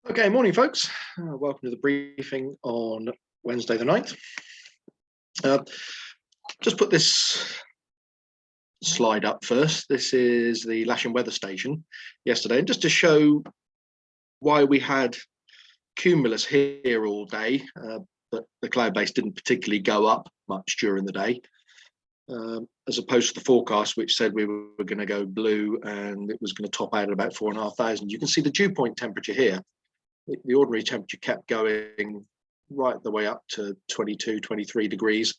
Okay, morning, folks. Welcome to the briefing on Wednesday the 9th. Just put this slide up first. This is the Lasham weather station yesterday, and just to show why we had cumulus here all day, but the cloud base didn't particularly go up much during the day, as opposed to the forecast, which said we were going to go blue and it was going to top out at about 4,500. You can see the dew point temperature here. The ordinary temperature kept going right the way up to 22, 23 degrees.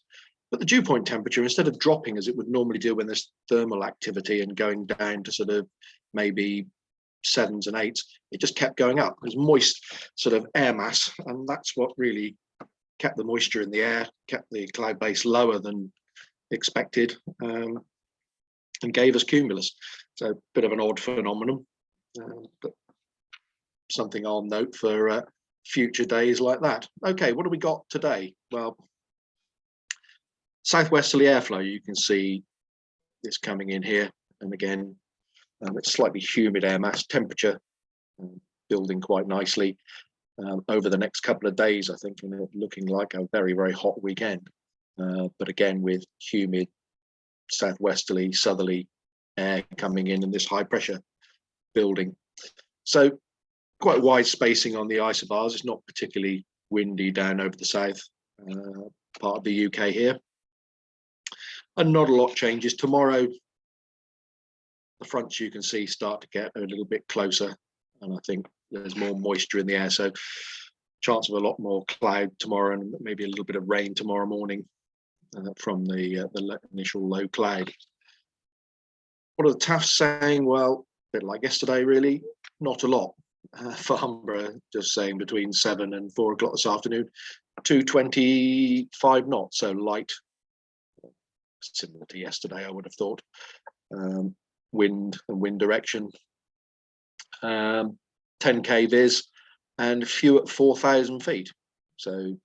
But the dew point temperature, instead of dropping as it would normally do when there's thermal activity and going down to sort of maybe 7s and 8s, it just kept going up. It was moist sort of air mass, and that's what really kept the moisture in the air, kept the cloud base lower than expected, and gave us cumulus. So a bit of an odd phenomenon, but something I'll note for future days like that. Okay, what do we got today? Well, southwesterly airflow, you can see this coming in here, and again, it's slightly humid air mass, temperature building quite nicely over the next couple of days, I think, and looking like a very, very hot weekend. But again, with humid southwesterly, southerly air coming in and this high pressure building. So quite wide spacing on the isobars. It's not particularly windy down over the south part of the UK here. And not a lot changes. Tomorrow, the fronts you can see start to get a little bit closer, and I think there's more moisture in the air. So chance of a lot more cloud tomorrow and maybe a little bit of rain tomorrow morning from the initial low cloud. What are the TAFs saying? Well, a bit like yesterday, really, not a lot. Farnborough just saying between 7 and 4 o'clock this afternoon, 225 knots, so light, similar to yesterday, I would have thought. Wind and wind direction, 10k vis, and few at 4,000 feet. So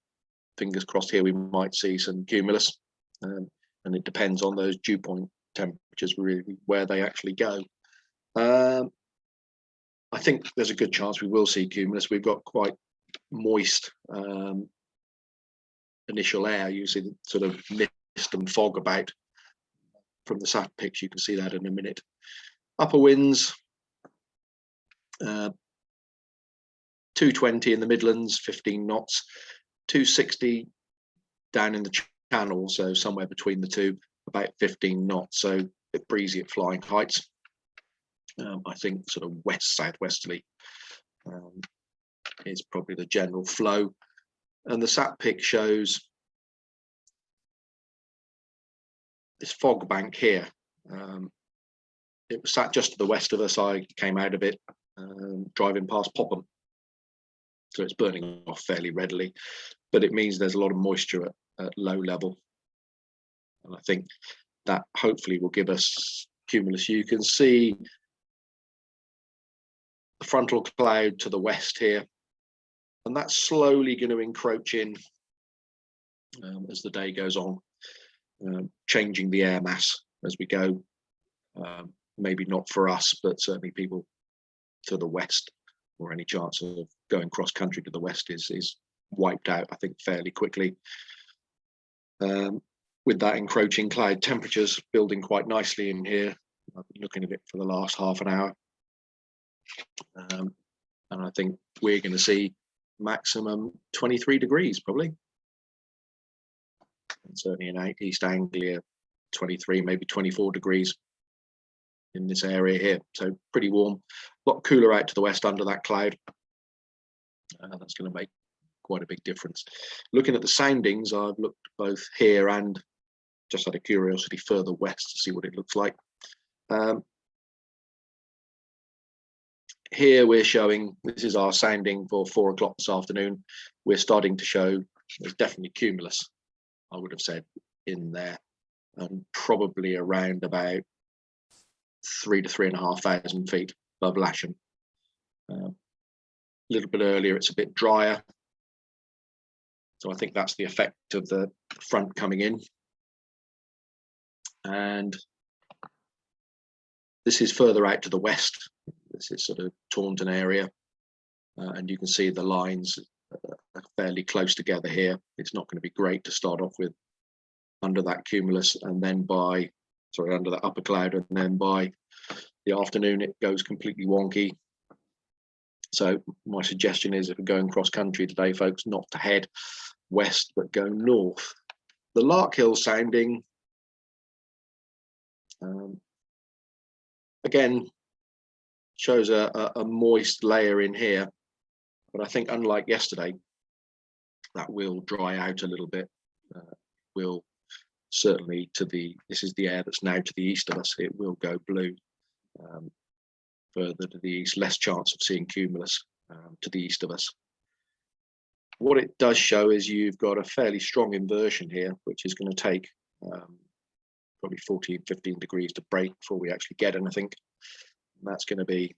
fingers crossed here we might see some cumulus, and it depends on those dew point temperatures, really, where they actually go. I think there's a good chance we will see cumulus. We've got quite moist initial air. You see the sort of mist and fog about from the sat pics. You can see that in a minute. Upper winds, 220 in the Midlands, 15 knots, 260 down in the channel, so somewhere between the two, about 15 knots. So a bit breezy at flying heights. I think sort of west southwesterly is probably the general flow, and the sat pic shows this fog bank here. It was sat just to the west of us. I came out of it driving past Popham, so it's burning off fairly readily, but it means there's a lot of moisture at low level, and I think that hopefully will give us cumulus. You can see the frontal cloud to the west here, and that's slowly going to encroach in as the day goes on, changing the air mass as we go. Maybe not for us, but certainly people to the west, or any chance of going cross country to the west is wiped out, I think, fairly quickly. With that encroaching cloud, temperatures building quite nicely in here. I've been looking at it for the last half an hour. And I think we're going to see maximum 23 degrees probably. And certainly in East Anglia, 23, maybe 24 degrees in this area here. So pretty warm, a lot cooler out to the west under that cloud. That's going to make quite a big difference. Looking at the soundings, I've looked both here and just out of curiosity further west to see what it looks like. Here we're showing, this is our sounding for 4 o'clock this afternoon. We're starting to show there's definitely cumulus, I would have said, in there, and probably around about 3 to 3,500 feet above Lasham. A little bit earlier, it's a bit drier. So I think that's the effect of the front coming in. And this is further out to the west. This is sort of Taunton area. and you can see the lines are fairly close together here. It's not going to be great to start off with under that cumulus, and then under that upper cloud, and then by the afternoon it goes completely wonky. So my suggestion is, if we're going cross country today, folks, not to head west but go north. The Lark Hill sounding, again, shows a moist layer in here, but I think unlike yesterday, that will dry out a little bit. Will certainly this is the air that's now to the east of us, it will go blue. Further to the east, less chance of seeing cumulus to the east of us. What it does show is you've got a fairly strong inversion here, which is going to take probably 14, 15 degrees to break before we actually get anything. And that's going to be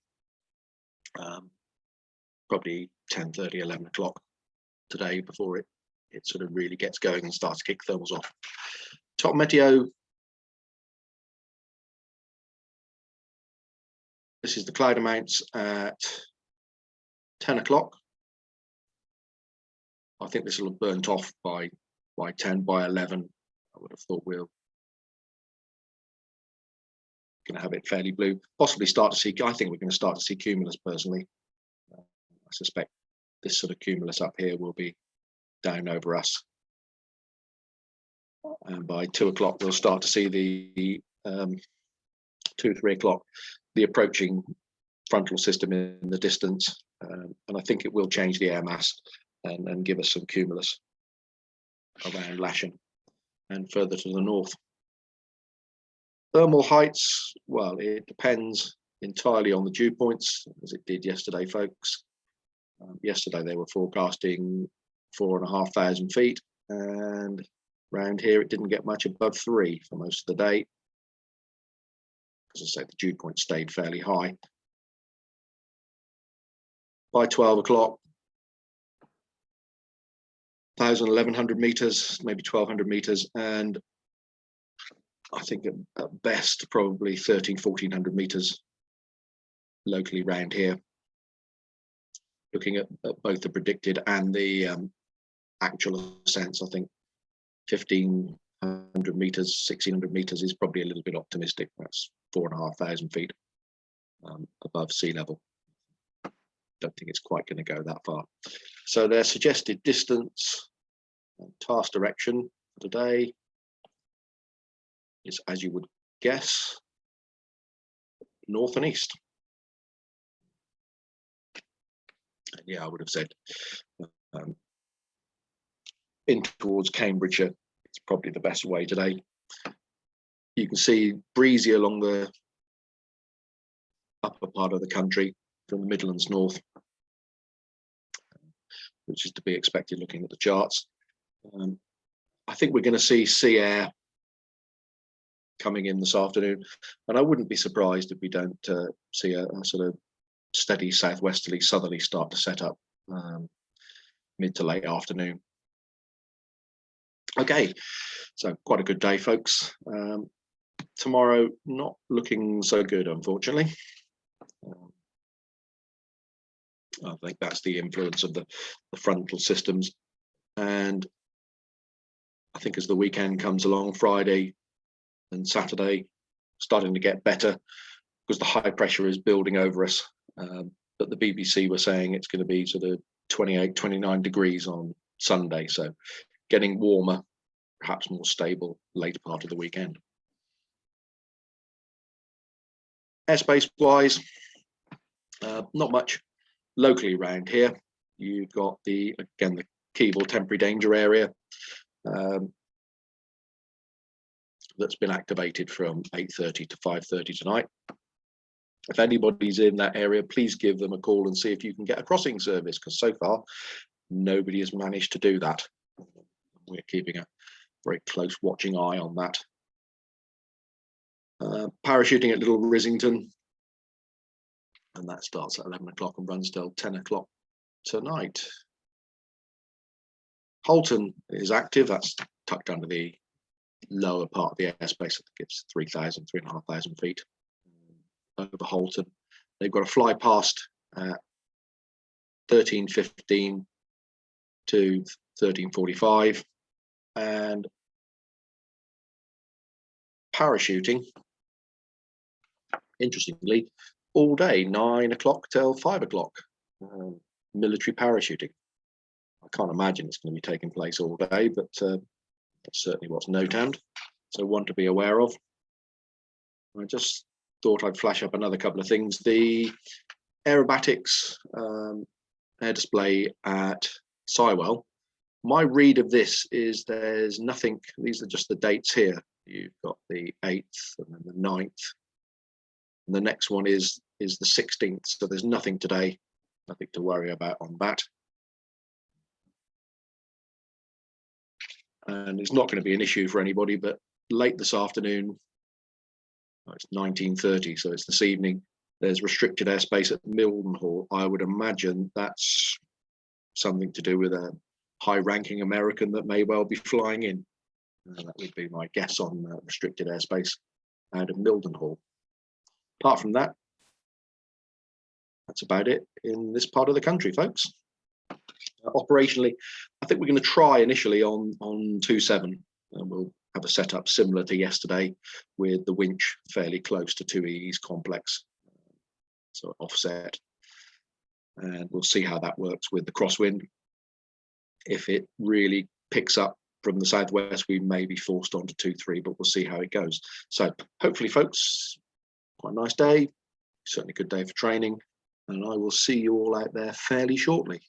probably 10:30, 11 o'clock today before it sort of really gets going and starts to kick thermals off. Top meteo. This is the cloud amounts at 10 o'clock. I think this will have burnt off by 10, by 11. I would have thought we're going to have it fairly blue. Possibly start to see, I think we're going to start to see cumulus personally. I suspect this sort of cumulus up here will be down over us. And by 2 o'clock, we'll start to see the 2, 3 o'clock, the approaching frontal system in the distance. And I think it will change the air mass and give us some cumulus around Lasham and further to the north. Thermal heights, well, it depends entirely on the dew points, as it did yesterday, folks. Yesterday they were forecasting 4,500 feet, and around here it didn't get much above 3 for most of the day. As I say, the dew point stayed fairly high. By 12 o'clock, 1,000, 1,100 meters, maybe 1,200 meters, and I think at best probably 1,300, 1,400 meters locally round here. Looking at both the predicted and the actual ascents, I think 1,500 meters, 1,600 meters is probably a little bit optimistic. That's 4,500 feet above sea level. Don't think it's quite going to go that far. So their suggested distance and task direction for today is, as you would guess, north and east. And yeah, I would have said in towards Cambridgeshire, it's probably the best way today. You can see breezy along the upper part of the country from the Midlands north, which is to be expected looking at the charts. I think we're going to see sea air coming in this afternoon, and I wouldn't be surprised if we don't see a sort of steady southwesterly, southerly start to set up mid to late afternoon. Okay, so quite a good day, folks. Tomorrow, not looking so good, unfortunately. I think that's the influence of the frontal systems. And I think as the weekend comes along, Friday and Saturday, starting to get better because the high pressure is building over us. But the BBC were saying it's going to be sort of 28, 29 degrees on Sunday. So getting warmer, perhaps more stable later part of the weekend. Airspace wise, not much locally around here. You've got the Keeble temporary danger area that's been activated from 8:30 to 5:30 tonight. If anybody's in that area, please give them a call and see if you can get a crossing service, because so far nobody has managed to do that. We're keeping a very close watching eye on that. Parachuting at Little Rissington, and that starts at 11 o'clock and runs till 10 o'clock tonight. Holton is active. That's tucked under the lower part of the airspace. I think it's 3,000, 3,500 feet over Holton. They've got a fly past 13:15 to 13:45, and parachuting, interestingly, all day, 9 o'clock till 5 o'clock, military parachuting. I can't imagine it's going to be taking place all day, but that's certainly what's noted. So one to be aware of. I just thought I'd flash up another couple of things. The aerobatics air display at Sywell. My read of this is there's nothing, these are just the dates here. You've got the 8th and then the 9th. And the next one is the 16th. So there's nothing today, nothing to worry about on that. And it's not going to be an issue for anybody, but late this afternoon, it's 19:30, so it's this evening, there's restricted airspace at Mildenhall. I would imagine that's something to do with a high-ranking American that may well be flying in. That would be my guess on restricted airspace out of Mildenhall. Apart from that, that's about it in this part of the country, folks. Operationally, I think we're going to try initially on 2.7, and we'll have a setup similar to yesterday with the winch fairly close to 2E's complex, so offset, and we'll see how that works with the crosswind. If it really picks up from the southwest, we may be forced onto 2.3, but we'll see how it goes. So hopefully, folks, quite a nice day, certainly a good day for training, and I will see you all out there fairly shortly.